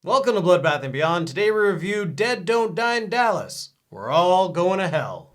Welcome to Bloodbath and Beyond. Today we review Dead Don't Die in Dallas. We're all going to hell.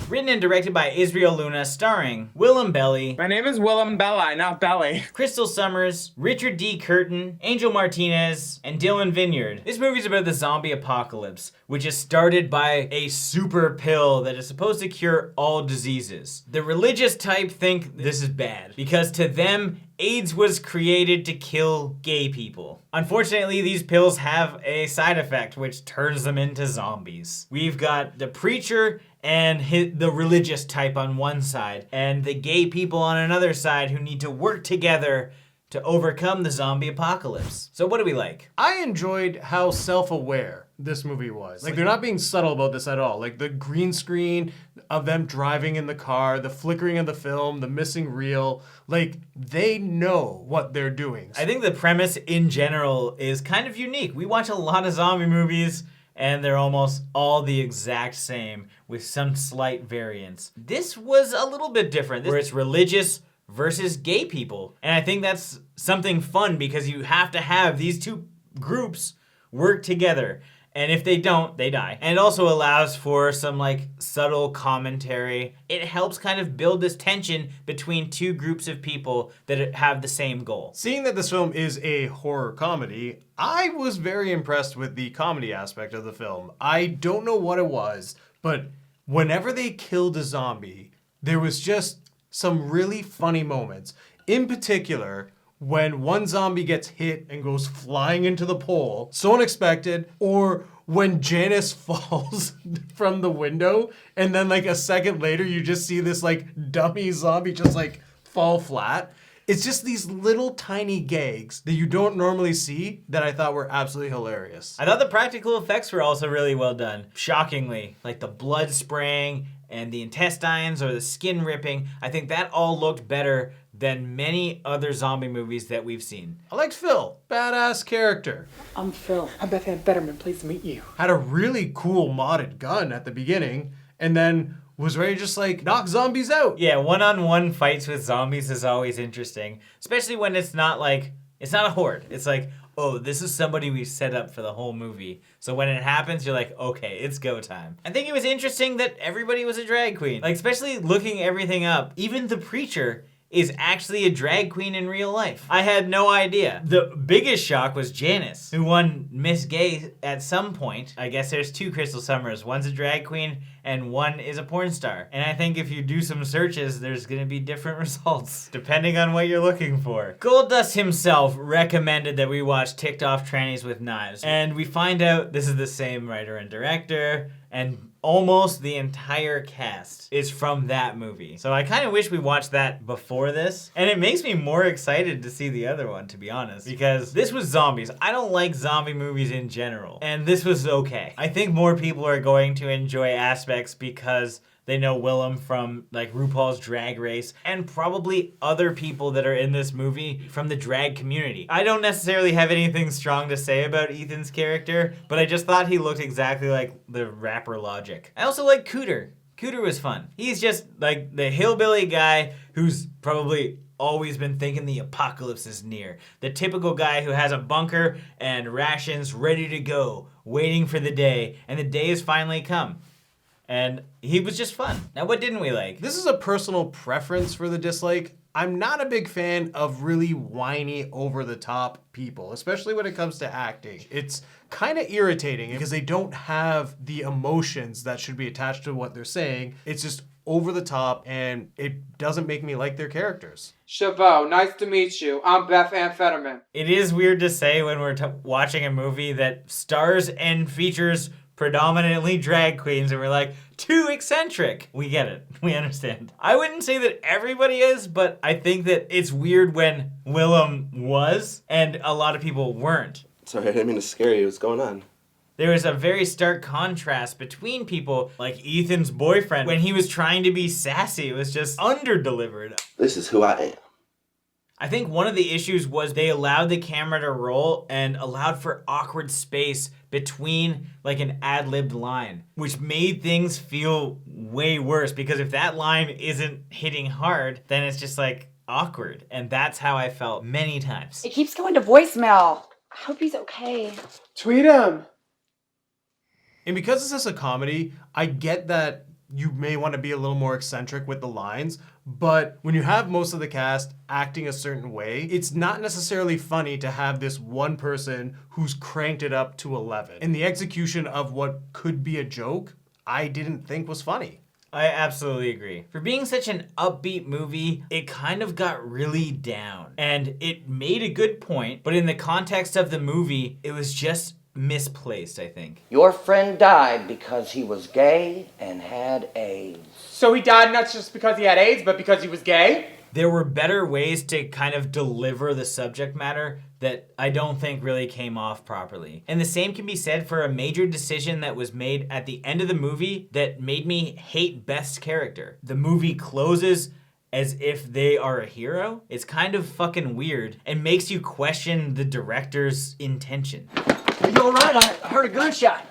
Written and directed by Israel Luna, starring Willam Belli, My name is Willam Belli, not Belly. Krystal Summers, Richard D. Curtin, Angel Martinez, and Dylan Vineyard. This movie's about the zombie apocalypse, which is started by a super pill that is supposed to cure all diseases. The religious type think this is bad, because to them, AIDS was created to kill gay people. Unfortunately, these pills have a side effect, which turns them into zombies. We've got the preacher and the religious type on one side, and the gay people on another side who need to work together to overcome the zombie apocalypse. So what do we like? I enjoyed how self-aware this movie was. Like, they're not being subtle about this at all. Like, the green screen of them driving in the car, the flickering of the film, the missing reel. Like, they know what they're doing. I think the premise in general is kind of unique. We watch a lot of zombie movies, and they're almost all the exact same with some slight variance. This was a little bit different, where it's religious versus gay people. And I think that's something fun because you have to have these two groups work together. And if they don't, they die. And it also allows for some like subtle commentary. It helps kind of build this tension between two groups of people that have the same goal. Seeing that this film is a horror comedy, I was very impressed with the comedy aspect of the film. I don't know what it was, but whenever they killed a zombie, there was just some really funny moments. In particular, when one zombie gets hit and goes flying into the pole, so unexpected, or when Janice falls from the window and then like a second later you just see this like dummy zombie just like fall flat. It's just these little tiny gags that you don't normally see that I thought were absolutely hilarious. I thought the practical effects were also really well done. Shockingly, like the blood spraying and the intestines or the skin ripping, I think that all looked better than many other zombie movies that we've seen. I liked Phil, badass character. I'm Phil. I'm Beth Ann Betterman. Pleased to meet you. Had a really cool modded gun at the beginning and then was ready to just like knock zombies out. Yeah, one-on-one fights with zombies is always interesting, especially when it's not a horde. It's like, oh, this is somebody we've set up for the whole movie. So when it happens, you're like, okay, it's go time. I think it was interesting that everybody was a drag queen. Like, especially looking everything up, even the preacher is actually a drag queen in real life. I had no idea. The biggest shock was Janice, who won Miss Gay at some point. I guess there's two Krystal Summers. One's a drag queen and one is a porn star. And I think if you do some searches, there's gonna be different results, depending on what you're looking for. Goldust himself recommended that we watch Ticked Off Trannies with Knives. And we find out this is the same writer and director, and almost the entire cast is from that movie. So I kind of wish we watched that before this. And it makes me more excited to see the other one, to be honest, because this was zombies. I don't like zombie movies in general, and this was okay. I think more people are going to enjoy aspects because they know Willam from like RuPaul's Drag Race and probably other people that are in this movie from the drag community. I don't necessarily have anything strong to say about Ethan's character, but I just thought he looked exactly like the rapper Logic. I also like Cooter. Cooter was fun. He's just like the hillbilly guy who's probably always been thinking the apocalypse is near. The typical guy who has a bunker and rations ready to go, waiting for the day, and the day has finally come. And he was just fun. Now, what didn't we like? This is a personal preference for the dislike. I'm not a big fan of really whiny, over-the-top people, especially when it comes to acting. It's kind of irritating because they don't have the emotions that should be attached to what they're saying. It's just over the top, and it doesn't make me like their characters. Chavot, nice to meet you. I'm Beth Ann Fetterman. It is weird to say when we're watching a movie that stars and features predominantly drag queens, and we're like, too eccentric. We get it. We understand. I wouldn't say that everybody is, but I think that it's weird when Willam was, and a lot of people weren't. Sorry, I didn't mean to scare you. What's going on? There was a very stark contrast between people, like Ethan's boyfriend. When he was trying to be sassy, it was just under-delivered. This is who I am. I think one of the issues was they allowed the camera to roll and allowed for awkward space between like an ad-libbed line, which made things feel way worse, because if that line isn't hitting hard, then it's just like, awkward. And that's how I felt many times. It keeps going to voicemail. I hope he's okay. Tweet him. And because this is a comedy, I get that you may want to be a little more eccentric with the lines, but when you have most of the cast acting a certain way, it's not necessarily funny to have this one person who's cranked it up to 11. And the execution of what could be a joke, I didn't think was funny. I absolutely agree. For being such an upbeat movie, it kind of got really down. And it made a good point, but in the context of the movie, it was just misplaced, I think. Your friend died because he was gay and had AIDS. So he died not just because he had AIDS, but because he was gay? There were better ways to kind of deliver the subject matter that I don't think really came off properly. And the same can be said for a major decision that was made at the end of the movie that made me hate Beth's character. The movie closes as if they are a hero. It's kind of fucking weird and makes you question the director's intention. Are you alright? I heard a gunshot.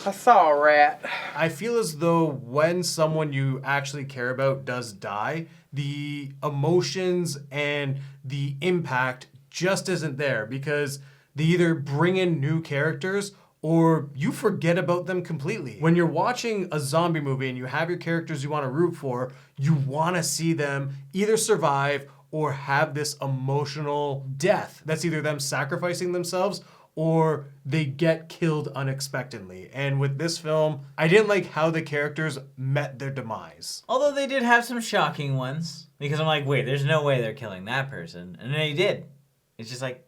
I saw a rat. I feel as though when someone you actually care about does die, the emotions and the impact just isn't there because they either bring in new characters or you forget about them completely. When you're watching a zombie movie and you have your characters you want to root for, you want to see them either survive or have this emotional death. That's either them sacrificing themselves or they get killed unexpectedly. And with this film, I didn't like how the characters met their demise. Although they did have some shocking ones. Because I'm like, wait, there's no way they're killing that person. And they did. It's just like,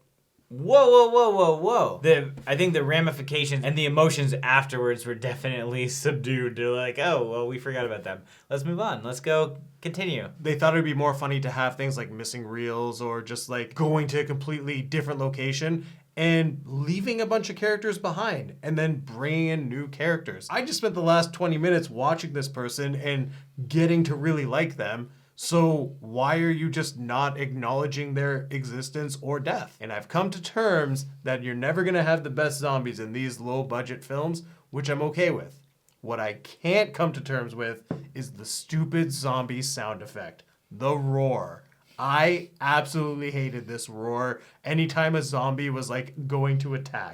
whoa, whoa, whoa, whoa, whoa. I think the ramifications and the emotions afterwards were definitely subdued. They're like, oh, well, we forgot about them. Let's move on. Let's go continue. They thought it'd be more funny to have things like missing reels or just like going to a completely different location and leaving a bunch of characters behind and then bringing in new characters. I just spent the last 20 minutes watching this person and getting to really like them. So why are you just not acknowledging their existence or death? And I've come to terms that you're never gonna have the best zombies in these low budget films, which I'm okay with. What I can't come to terms with is the stupid zombie sound effect, the roar. I absolutely hated this roar anytime a zombie was like going to attack.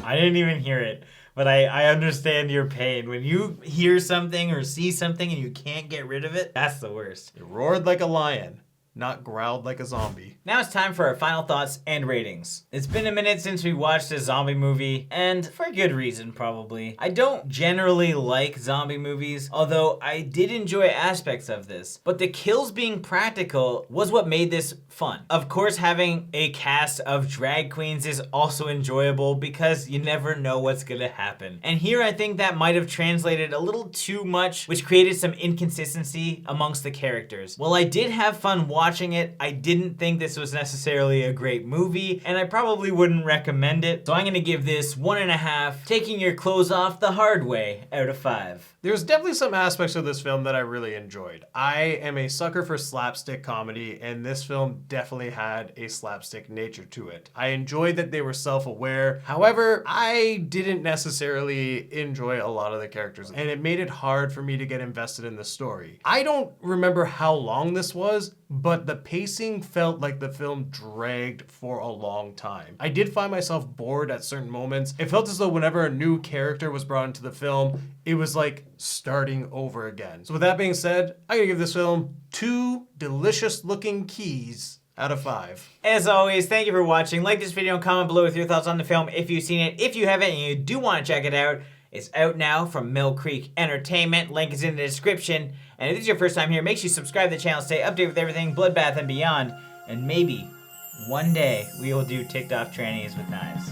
I didn't even hear it, but I understand your pain. When you hear something or see something and you can't get rid of it, that's the worst. It roared like a lion, not growled like a zombie. Now it's time for our final thoughts and ratings. It's been a minute since we watched a zombie movie, and for good reason probably. I don't generally like zombie movies, although I did enjoy aspects of this. But the kills being practical was what made this fun. Of course, having a cast of drag queens is also enjoyable because you never know what's gonna happen. And here I think that might have translated a little too much, which created some inconsistency amongst the characters. While I did have fun watching it, I didn't think this was necessarily a great movie, and I probably wouldn't recommend it. So I'm gonna give this 1.5, taking your clothes off the hard way out of 5. There's definitely some aspects of this film that I really enjoyed. I am a sucker for slapstick comedy, and this film definitely had a slapstick nature to it. I enjoyed that they were self-aware. However, I didn't necessarily enjoy a lot of the characters, and it made it hard for me to get invested in the story. I don't remember how long this was, but the pacing felt like the film dragged for a long time. I did find myself bored at certain moments. It felt as though whenever a new character was brought into the film, it was like starting over again. So with that being said, I'm gonna give this film 2 delicious looking keys out of 5. As always, thank you for watching. Like this video and comment below with your thoughts on the film if you've seen it. If you haven't and you do want to check it out, it's out now from Mill Creek Entertainment. Link is in the description. And if this is your first time here, make sure you subscribe to the channel, stay updated with everything Bloodbath and beyond. And maybe one day we will do ticked off trannies with knives.